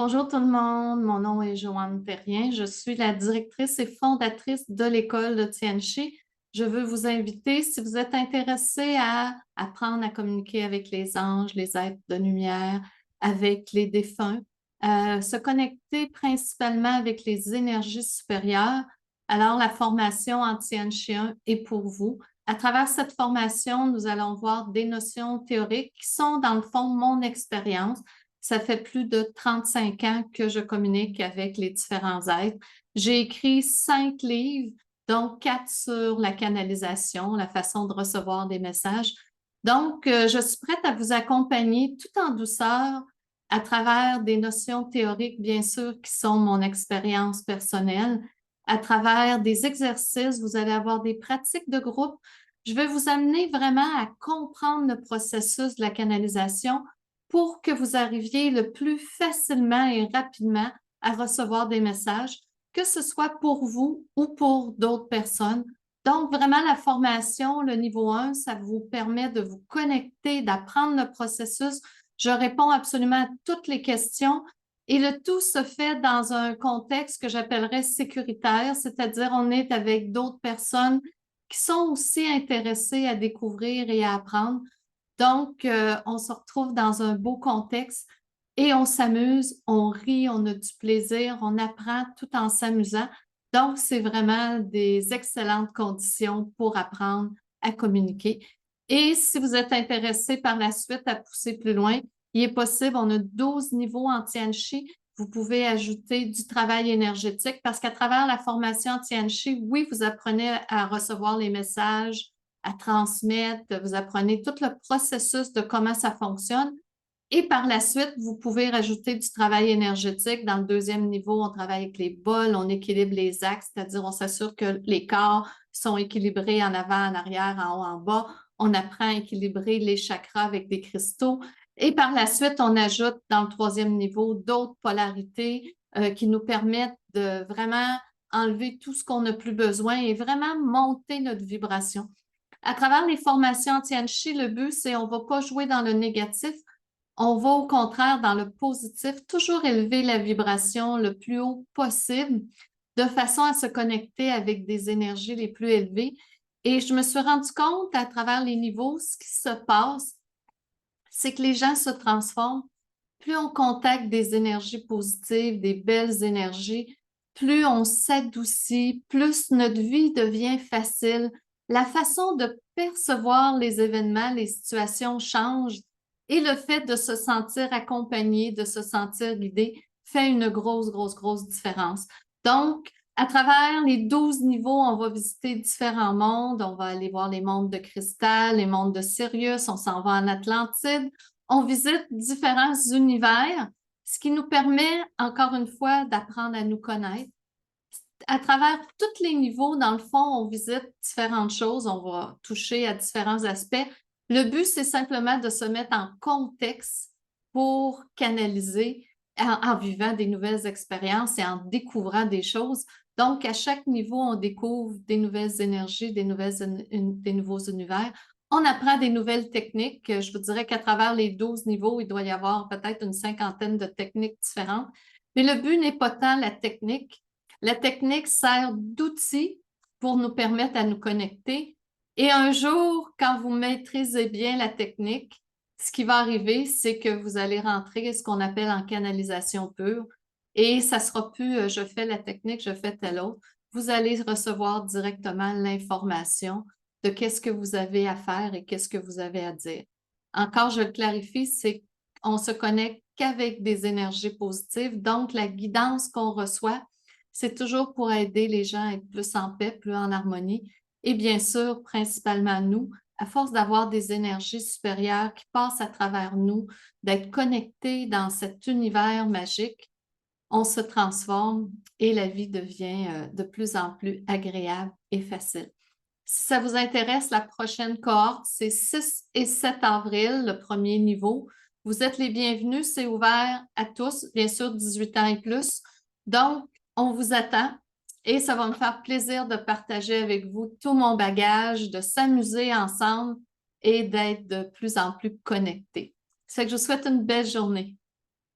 Bonjour tout le monde, mon nom est Joanne Terrien, je suis la directrice et fondatrice de l'école de Tianchi. Je veux vous inviter, si vous êtes intéressé à apprendre à communiquer avec les anges, les êtres de lumière, avec les défunts, se connecter principalement avec les énergies supérieures. Alors, la formation en Tianchi 1 est pour vous. À travers cette formation, nous allons voir des notions théoriques qui sont, dans le fond, mon expérience. Ça fait plus de 35 ans que je communique avec les différents êtres. J'ai écrit 5 livres, dont 4 sur la canalisation, la façon de recevoir des messages. Donc, je suis prête à vous accompagner tout en douceur à travers des notions théoriques, bien sûr, qui sont mon expérience personnelle. À travers des exercices, vous allez avoir des pratiques de groupe. Je vais vous amener vraiment à comprendre le processus de la canalisation pour que vous arriviez le plus facilement et rapidement à recevoir des messages, que ce soit pour vous ou pour d'autres personnes. Donc, vraiment, la formation, le niveau 1, ça vous permet de vous connecter, d'apprendre le processus. Je réponds absolument à toutes les questions et le tout se fait dans un contexte que j'appellerais sécuritaire, c'est-à-dire on est avec d'autres personnes qui sont aussi intéressées à découvrir et à apprendre. Donc, on se retrouve dans un beau contexte et on s'amuse, on rit, on a du plaisir, on apprend tout en s'amusant. Donc, c'est vraiment des excellentes conditions pour apprendre à communiquer. Et si vous êtes intéressé par la suite à pousser plus loin, il est possible, on a 12 niveaux en Tianchi. Vous pouvez ajouter du travail énergétique parce qu'à travers la formation en Tianchi, oui, vous apprenez à recevoir les messages, à transmettre, vous apprenez tout le processus de comment ça fonctionne. Et par la suite, vous pouvez rajouter du travail énergétique. Dans le deuxième niveau, on travaille avec les bols, on équilibre les axes, c'est-à-dire on s'assure que les corps sont équilibrés en avant, en arrière, en haut, en bas. On apprend à équilibrer les chakras avec des cristaux. Et par la suite, on ajoute dans le troisième niveau d'autres polarités qui nous permettent de vraiment enlever tout ce qu'on n'a plus besoin et vraiment monter notre vibration. À travers les formations anti-Anchi, le but, c'est on ne va pas jouer dans le négatif, on va au contraire dans le positif, toujours élever la vibration le plus haut possible de façon à se connecter avec des énergies les plus élevées. Et je me suis rendu compte à travers les niveaux, ce qui se passe, c'est que les gens se transforment. Plus on contacte des énergies positives, des belles énergies, plus on s'adoucit, plus notre vie devient facile. La façon de percevoir les événements, les situations change et le fait de se sentir accompagné, de se sentir guidé fait une grosse, grosse, grosse différence. Donc, à travers les 12 niveaux, on va visiter différents mondes. On va aller voir les mondes de cristal, les mondes de Sirius, on s'en va en Atlantide. On visite différents univers, ce qui nous permet, encore une fois, d'apprendre à nous connaître. À travers tous les niveaux, dans le fond, on visite différentes choses, on va toucher à différents aspects. Le but, c'est simplement de se mettre en contexte pour canaliser en vivant des nouvelles expériences et en découvrant des choses. Donc, à chaque niveau, on découvre des nouvelles énergies, des nouveaux univers. On apprend des nouvelles techniques. Je vous dirais qu'à travers les 12 niveaux, il doit y avoir peut-être une cinquantaine de techniques différentes. Mais le but n'est pas tant la technique. La technique sert d'outil pour nous permettre à nous connecter. Et un jour, quand vous maîtrisez bien la technique, ce qui va arriver, c'est que vous allez rentrer ce qu'on appelle en canalisation pure. Et ça sera plus je fais la technique, je fais telle autre. Vous allez recevoir directement l'information de qu'est-ce que vous avez à faire et qu'est-ce que vous avez à dire. Encore, je le clarifie, c'est qu'on se connecte qu'avec des énergies positives. Donc, la guidance qu'on reçoit, c'est toujours pour aider les gens à être plus en paix, plus en harmonie. Et bien sûr, principalement nous, à force d'avoir des énergies supérieures qui passent à travers nous, d'être connectés dans cet univers magique, on se transforme et la vie devient de plus en plus agréable et facile. Si ça vous intéresse, la prochaine cohorte, c'est 6 et 7 avril, le premier niveau. Vous êtes les bienvenus, c'est ouvert à tous, bien sûr 18 ans et plus. Donc, on vous attend et ça va me faire plaisir de partager avec vous tout mon bagage, de s'amuser ensemble et d'être de plus en plus connectés. C'est que je vous souhaite une belle journée.